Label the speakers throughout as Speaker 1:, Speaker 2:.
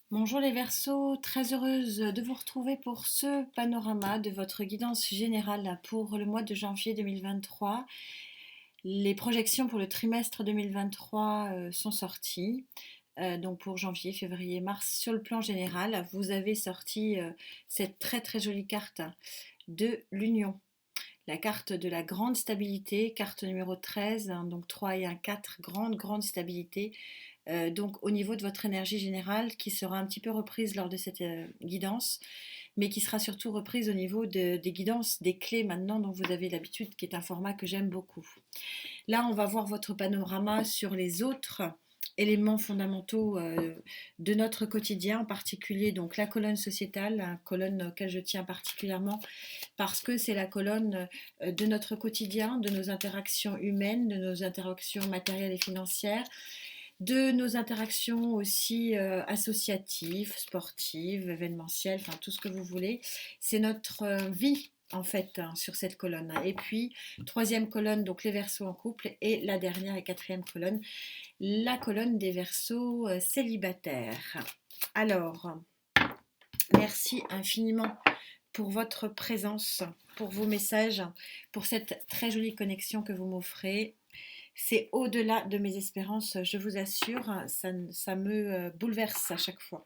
Speaker 1: Bonjour les Verseaux, très heureuse de vous retrouver pour ce panorama de votre guidance générale pour le mois de janvier 2023. Les projections pour le trimestre 2023 sont sorties. Donc pour janvier, février, mars, sur le plan général, vous avez sorti cette très très jolie carte de l'Union. La carte de la grande stabilité, carte numéro 13, hein, donc 3 et 1, 4, grande stabilité. Donc au niveau de votre énergie générale qui sera un petit peu reprise lors de cette guidance, mais qui sera surtout reprise au niveau des guidances, des clés maintenant dont vous avez l'habitude, qui est un format que j'aime beaucoup. Là, on va voir votre panorama sur les autres éléments fondamentaux de notre quotidien, en particulier donc la colonne sociétale, la colonne auquel je tiens particulièrement parce que c'est la colonne de notre quotidien, de nos interactions humaines, de nos interactions matérielles et financières, de nos interactions aussi associatives, sportives, événementielles, enfin tout ce que vous voulez. C'est notre vie en fait hein, sur cette colonne. Et puis, troisième colonne, donc les Verseaux en couple, et la dernière et quatrième colonne, la colonne des Verseaux célibataires. Alors, merci infiniment pour votre présence, pour vos messages, pour cette très jolie connexion que vous m'offrez. C'est au-delà de mes espérances, je vous assure, ça me bouleverse à chaque fois.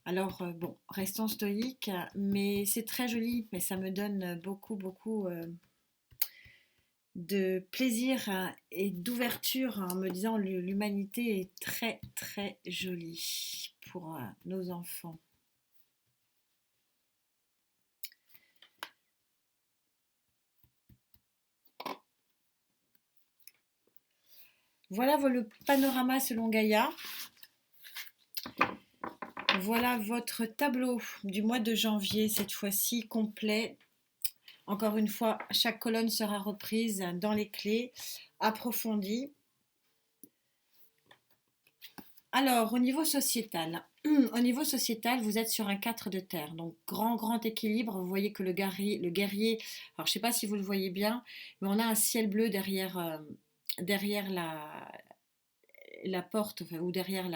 Speaker 1: Alors, bon, restons stoïques, mais c'est très joli, mais ça me donne beaucoup de plaisir et d'ouverture en me disant l'humanité est très jolie pour nos enfants. Voilà le panorama selon Gaïa. Voilà votre tableau du mois de janvier, cette fois-ci complet. Encore une fois, chaque colonne sera reprise dans les clés, approfondie. Alors, au niveau sociétal, vous êtes sur un 4 de terre, donc grand équilibre. Vous voyez que le guerrier, alors je ne sais pas si vous le voyez bien, mais on a un ciel bleu derrière la porte, enfin, ou derrière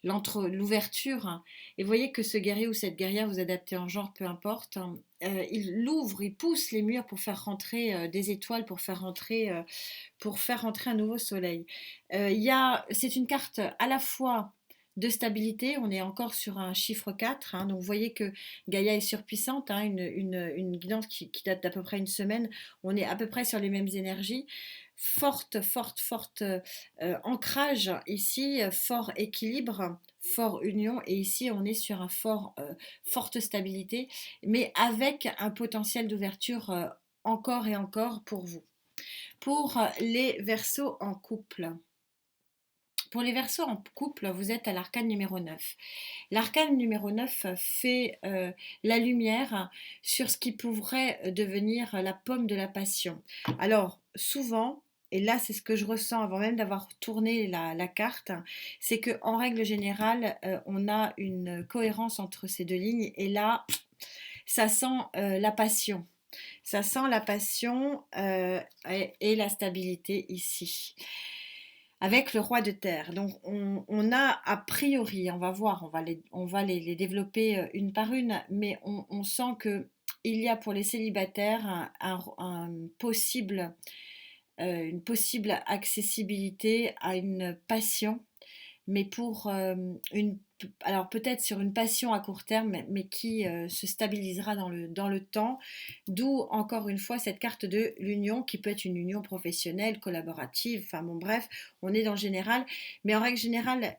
Speaker 1: l'ouverture. Hein. Et vous voyez que ce guerrier ou cette guerrière, vous adaptez en genre, peu importe, hein, il pousse les murs pour faire rentrer des étoiles, pour faire rentrer un nouveau soleil. C'est une carte à la fois de stabilité, on est encore sur un chiffre 4, hein, donc vous voyez que Gaïa est surpuissante, hein, une guidance qui date d'à peu près une semaine, on est à peu près sur les mêmes énergies, forte ancrage ici, fort équilibre, fort union, et ici on est sur un forte stabilité, mais avec un potentiel d'ouverture encore et encore pour vous. Pour les Verseaux en couple. Pour les Verseaux en couple, vous êtes à l'arcane numéro 9. L'arcane numéro 9 fait la lumière sur ce qui pourrait devenir la pomme de la passion. Alors, souvent, et là c'est ce que je ressens avant même d'avoir tourné la carte, c'est qu'en règle générale, on a une cohérence entre ces deux lignes, et là, ça sent la passion. Ça sent la passion et la stabilité ici. Avec le roi de terre. Donc on a a priori, on va voir, on va les développer une par une, mais on sent que il y a pour les célibataires une possible accessibilité à une passion, mais alors peut-être sur une passion à court terme, mais qui se stabilisera dans le temps. D'où encore une fois cette carte de l'union qui peut être une union professionnelle, collaborative, enfin bon bref, on est dans le général. Mais en règle générale,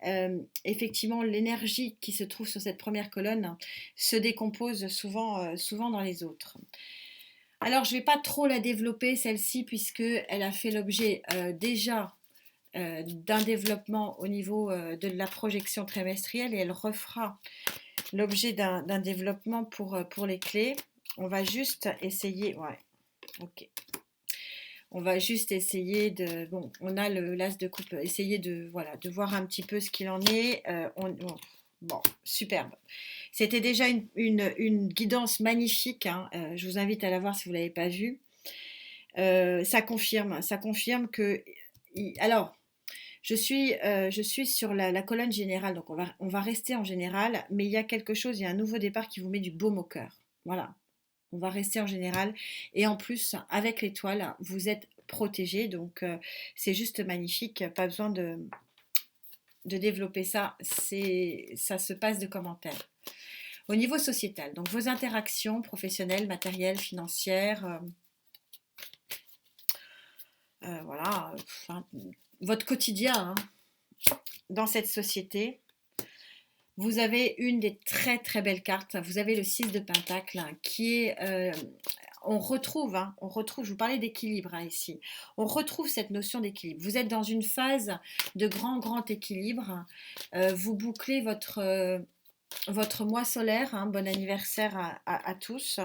Speaker 1: effectivement, l'énergie qui se trouve sur cette première colonne se décompose souvent dans les autres. Alors je ne vais pas trop la développer celle-ci puisque elle a fait l'objet déjà d'un développement au niveau de la projection trimestrielle, et elle refera l'objet d'un développement pour les clés. On va juste essayer, ouais, ok. On va juste essayer de, bon, on a l'as de coupe, essayer de, voilà, de voir un petit peu ce qu'il en est. Bon, superbe. C'était déjà une guidance magnifique, hein. Je vous invite à la voir si vous ne l'avez pas vue. Ça confirme que, alors, je suis sur la colonne générale, donc on va rester en général, mais il y a quelque chose, il y a un nouveau départ qui vous met du baume au cœur. Voilà, on va rester en général. Et en plus, avec l'étoile, vous êtes protégé, donc c'est juste magnifique. Pas besoin de développer ça, ça se passe de commentaires. Au niveau sociétal, donc vos interactions professionnelles, matérielles, financières, voilà, enfin, votre quotidien hein, dans cette société. Vous avez une des très très belles cartes. Vous avez le 6 de Pentacle qui est on retrouve, je vous parlais d'équilibre hein, ici, on retrouve cette notion d'équilibre. Vous êtes dans une phase de grand équilibre. Vous bouclez votre mois solaire, hein, bon anniversaire à tous.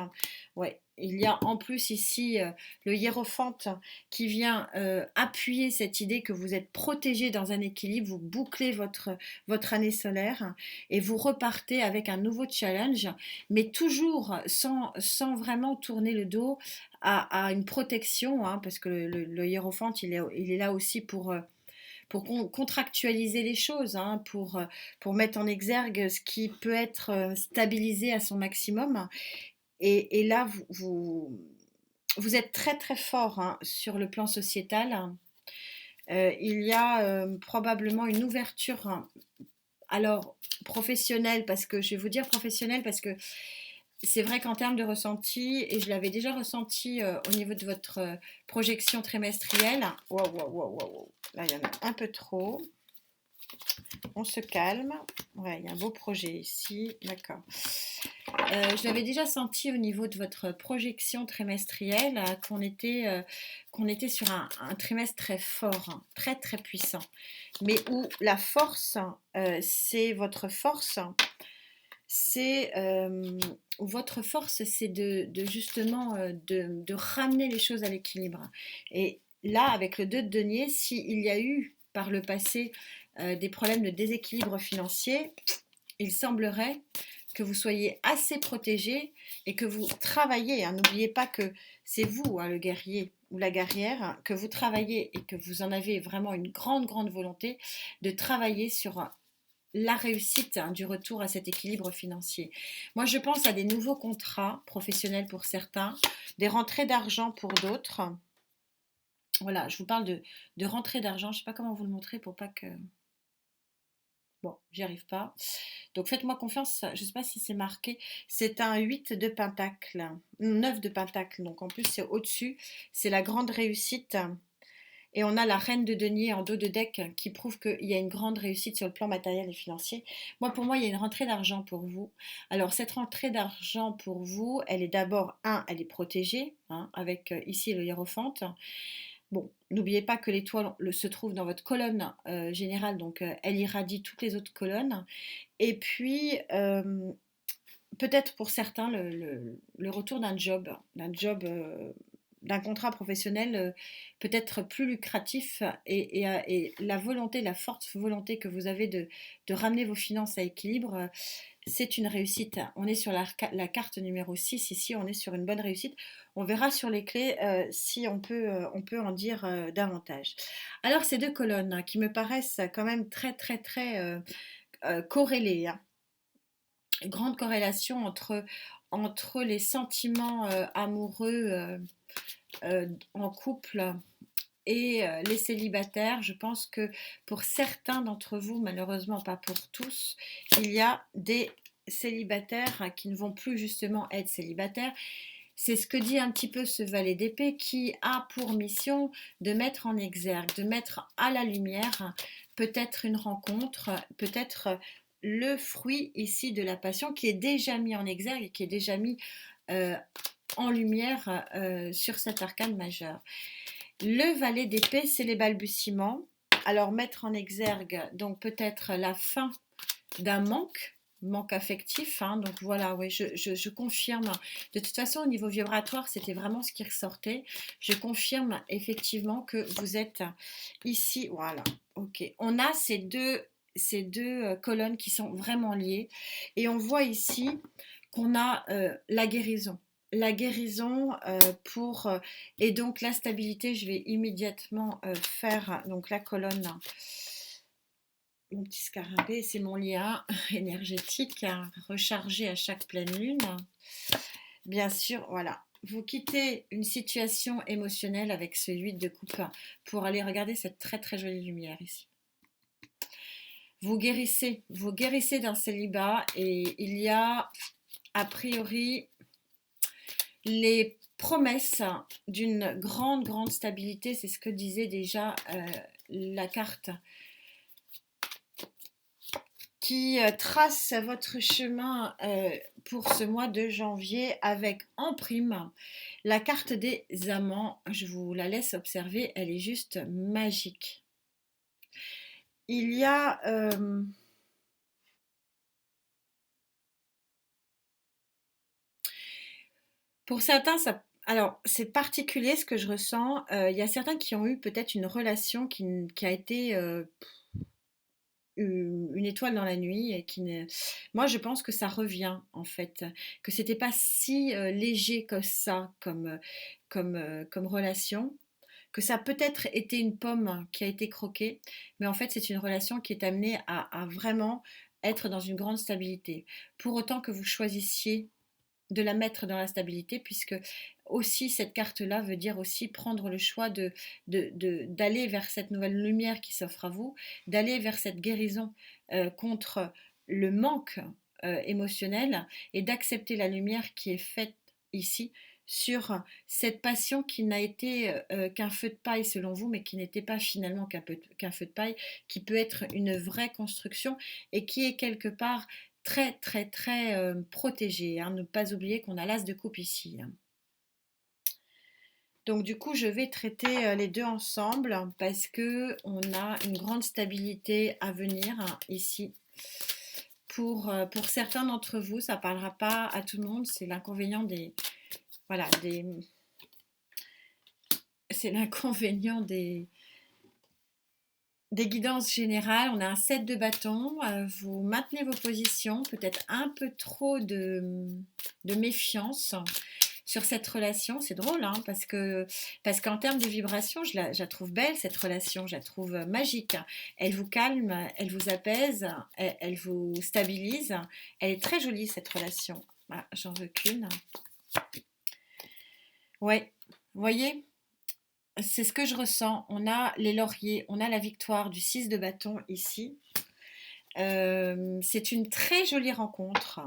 Speaker 1: Ouais, il y a en plus ici le hiérophante qui vient appuyer cette idée que vous êtes protégé dans un équilibre, vous bouclez votre année solaire et vous repartez avec un nouveau challenge, mais toujours sans vraiment tourner le dos à une protection, hein, parce que le hiérophante, il est là aussi pour contractualiser les choses, hein, pour mettre en exergue ce qui peut être stabilisé à son maximum. Et là, vous êtes très très fort hein, sur le plan sociétal. Il y a probablement une ouverture, hein, alors professionnelle, parce que je vais vous dire professionnelle, parce que c'est vrai qu'en termes de ressenti, et je l'avais déjà ressenti au niveau de votre projection trimestrielle, wow, là il y en a un peu trop, on se calme, ouais, il y a un beau projet ici, d'accord. Je l'avais déjà senti au niveau de votre projection trimestrielle qu'on était sur un trimestre très fort, hein, très très puissant, mais où la force, c'est votre force, c'est votre force, c'est de justement de ramener les choses à l'équilibre. Et là, avec le 2 de denier, s'il y a eu par le passé des problèmes de déséquilibre financier, il semblerait que vous soyez assez protégé et que vous travaillez. Hein, n'oubliez pas que c'est vous, hein, le guerrier ou la guerrière, hein, que vous travaillez et que vous en avez vraiment une grande volonté de travailler sur la réussite hein, du retour à cet équilibre financier. Moi, je pense à des nouveaux contrats professionnels pour certains, des rentrées d'argent pour d'autres. Voilà, je vous parle de rentrées d'argent. Je ne sais pas comment vous le montrer pour pas que... Bon, j'y arrive pas. Donc faites-moi confiance, je ne sais pas si c'est marqué. C'est un 8 de pentacle, 9 de pentacle. Donc en plus, c'est au-dessus. C'est la grande réussite. Et on a la reine de denier en dos de deck qui prouve qu'il y a une grande réussite sur le plan matériel et financier. Pour moi, il y a une rentrée d'argent pour vous. Alors, cette rentrée d'argent pour vous, elle est d'abord, elle est protégée, hein, avec ici le hiérophante. Bon, n'oubliez pas que l'étoile se trouve dans votre colonne générale, donc elle irradie toutes les autres colonnes. Et puis, peut-être pour certains, le retour d'un contrat professionnel peut-être plus lucratif et la volonté, la forte volonté que vous avez de ramener vos finances à équilibre, c'est une réussite. On est sur la carte numéro 6 ici, on est sur une bonne réussite. On verra sur les clés si on peut en dire davantage. Alors ces deux colonnes hein, qui me paraissent quand même très corrélées, hein. Grande corrélation entre les sentiments amoureux en couple et les célibataires. Je pense que pour certains d'entre vous, malheureusement pas pour tous, il y a des célibataires qui ne vont plus justement être célibataires. C'est ce que dit un petit peu ce valet d'épée qui a pour mission de mettre en exergue, de mettre à la lumière peut-être une rencontre, peut-être le fruit ici de la passion qui est déjà mis en exergue et qui est déjà mis euh, en lumière sur cet arcane majeur. Le valet d'épée, c'est les balbutiements. Alors mettre en exergue donc peut-être la fin d'un manque affectif. Hein, donc voilà, oui, je confirme. De toute façon, au niveau vibratoire, c'était vraiment ce qui ressortait. Je confirme effectivement que vous êtes ici. Voilà, ok. On a ces deux colonnes qui sont vraiment liées. Et on voit ici qu'on a la guérison. la guérison et donc la stabilité. Je vais immédiatement faire donc la colonne, mon petit scarabée, c'est mon lien énergétique à recharger à chaque pleine lune. Bien sûr, voilà. Vous quittez une situation émotionnelle avec ce 8 de coupe pour aller regarder cette très très jolie lumière ici. Vous guérissez d'un célibat et il y a a priori les promesses d'une grande grande stabilité. C'est ce que disait déjà la carte qui trace votre chemin pour ce mois de janvier avec en prime la carte des amants. Je vous la laisse observer, elle est juste magique. Il y a pour certains, alors c'est particulier ce que je ressens. Il y a certains qui ont eu peut-être une relation qui a été une étoile dans la nuit et moi je pense que ça revient en fait, que c'était pas si léger que ça comme relation, que ça a peut-être été une pomme qui a été croquée, mais en fait c'est une relation qui est amenée à vraiment être dans une grande stabilité. Pour autant que vous choisissiez de la mettre dans la stabilité, puisque aussi cette carte-là veut dire aussi prendre le choix d'aller vers cette nouvelle lumière qui s'offre à vous, d'aller vers cette guérison contre le manque émotionnel et d'accepter la lumière qui est faite ici sur cette passion qui n'a été qu'un feu de paille selon vous, mais qui n'était pas finalement qu'un feu de paille, qui peut être une vraie construction et qui est quelque part très très très protégé, hein. Ne pas oublier qu'on a l'as de coupe ici, hein. Donc du coup, je vais traiter les deux ensemble parce que on a une grande stabilité à venir, hein, ici. Pour certains d'entre vous, ça ne parlera pas à tout le monde. C'est l'inconvénient voilà, c'est l'inconvénient des guidances générales. On a un 7 de bâton. Vous maintenez vos positions, peut-être un peu trop de méfiance sur cette relation. C'est drôle, hein, parce qu'en termes de vibration, je la trouve belle, cette relation. Je la trouve magique. Elle vous calme, elle vous apaise, elle vous stabilise. Elle est très jolie, cette relation. Ah, j'en veux qu'une. Ouais, vous voyez, c'est ce que je ressens. On a les lauriers, on a la victoire du 6 de bâton ici. C'est une très jolie rencontre.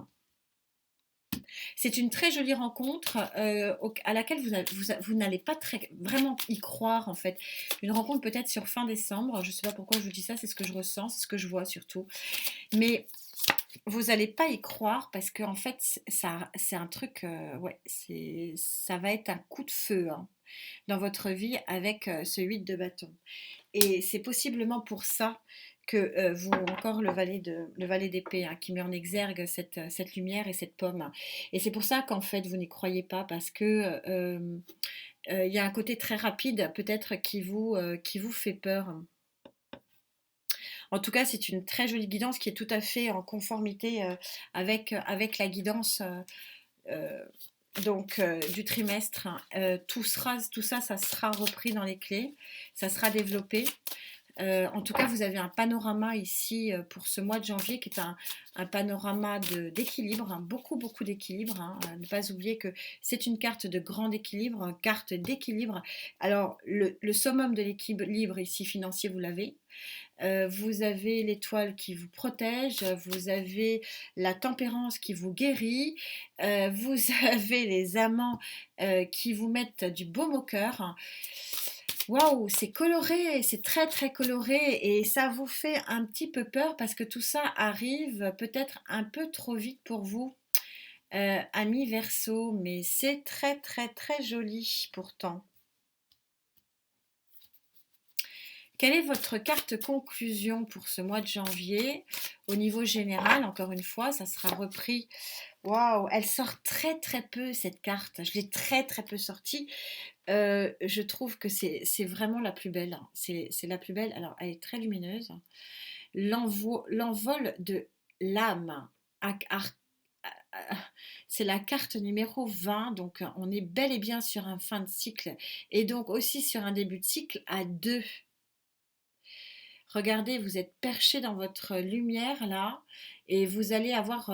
Speaker 1: C'est une très jolie rencontre à laquelle vous n'allez pas vraiment y croire en fait. Une rencontre peut-être sur fin décembre. Je ne sais pas pourquoi je vous dis ça, c'est ce que je ressens, c'est ce que je vois surtout. Mais vous n'allez pas y croire parce que en fait, ça, c'est un truc, ouais, ça va être un coup de feu, hein, dans votre vie avec ce 8 de bâton. Et c'est possiblement pour ça que vous, encore le valet d'épée, hein, qui met en exergue cette lumière et cette pomme. Et c'est pour ça qu'en fait, vous n'y croyez pas, parce que il y a un côté très rapide, peut-être, qui vous fait peur. En tout cas, c'est une très jolie guidance qui est tout à fait en conformité avec la guidance euh, du trimestre. Tout ça, ça sera repris dans les clés, ça sera développé. En tout cas, vous avez un panorama ici pour ce mois de janvier qui est un panorama d'équilibre, hein, beaucoup, beaucoup d'équilibre, hein. Ne pas oublier que c'est une carte de grand équilibre, une carte d'équilibre. Alors, le summum de l'équilibre ici financier, vous l'avez. Vous avez l'étoile qui vous protège, vous avez la tempérance qui vous guérit, vous avez les amants qui vous mettent du baume au cœur. Waouh, c'est coloré, c'est très très coloré et ça vous fait un petit peu peur parce que tout ça arrive peut-être un peu trop vite pour vous, amis Verseau, mais c'est très très très joli pourtant. Quelle est votre carte conclusion pour ce mois de janvier? Au niveau général, encore une fois, ça sera repris. Waouh, elle sort très très peu cette carte. Je l'ai très très peu sortie. Je trouve que c'est vraiment la plus belle, hein. C'est la plus belle. Alors, elle est très lumineuse. L'envol de l'âme. C'est la carte numéro 20, donc on est bel et bien sur un fin de cycle et donc aussi sur un début de cycle à 2. Regardez, vous êtes perché dans votre lumière là et vous allez avoir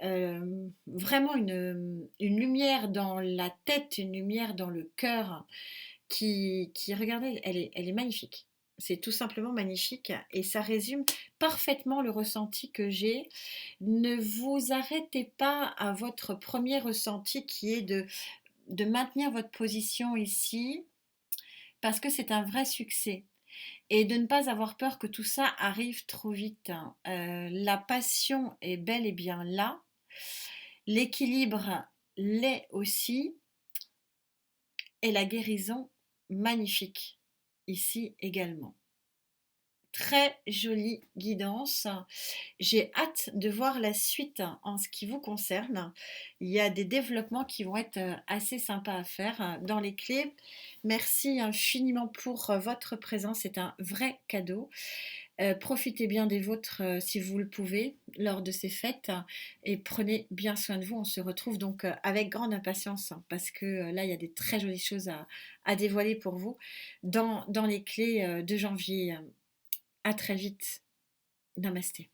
Speaker 1: vraiment une lumière dans la tête, une lumière dans le cœur regardez, elle est magnifique. C'est tout simplement magnifique et ça résume parfaitement le ressenti que j'ai. Ne vous arrêtez pas à votre premier ressenti qui est de maintenir votre position ici parce que c'est un vrai succès. Et de ne pas avoir peur que tout ça arrive trop vite. La passion est bel et bien là. L'équilibre l'est aussi. Et la guérison magnifique ici également. Très jolie guidance. J'ai hâte de voir la suite en ce qui vous concerne. Il y a des développements qui vont être assez sympas à faire dans les clés. Merci infiniment pour votre présence. C'est un vrai cadeau. Profitez bien des vôtres si vous le pouvez lors de ces fêtes et prenez bien soin de vous. On se retrouve donc avec grande impatience parce que là, il y a des très jolies choses à dévoiler pour vous dans les clés de janvier. À très vite. Namasté.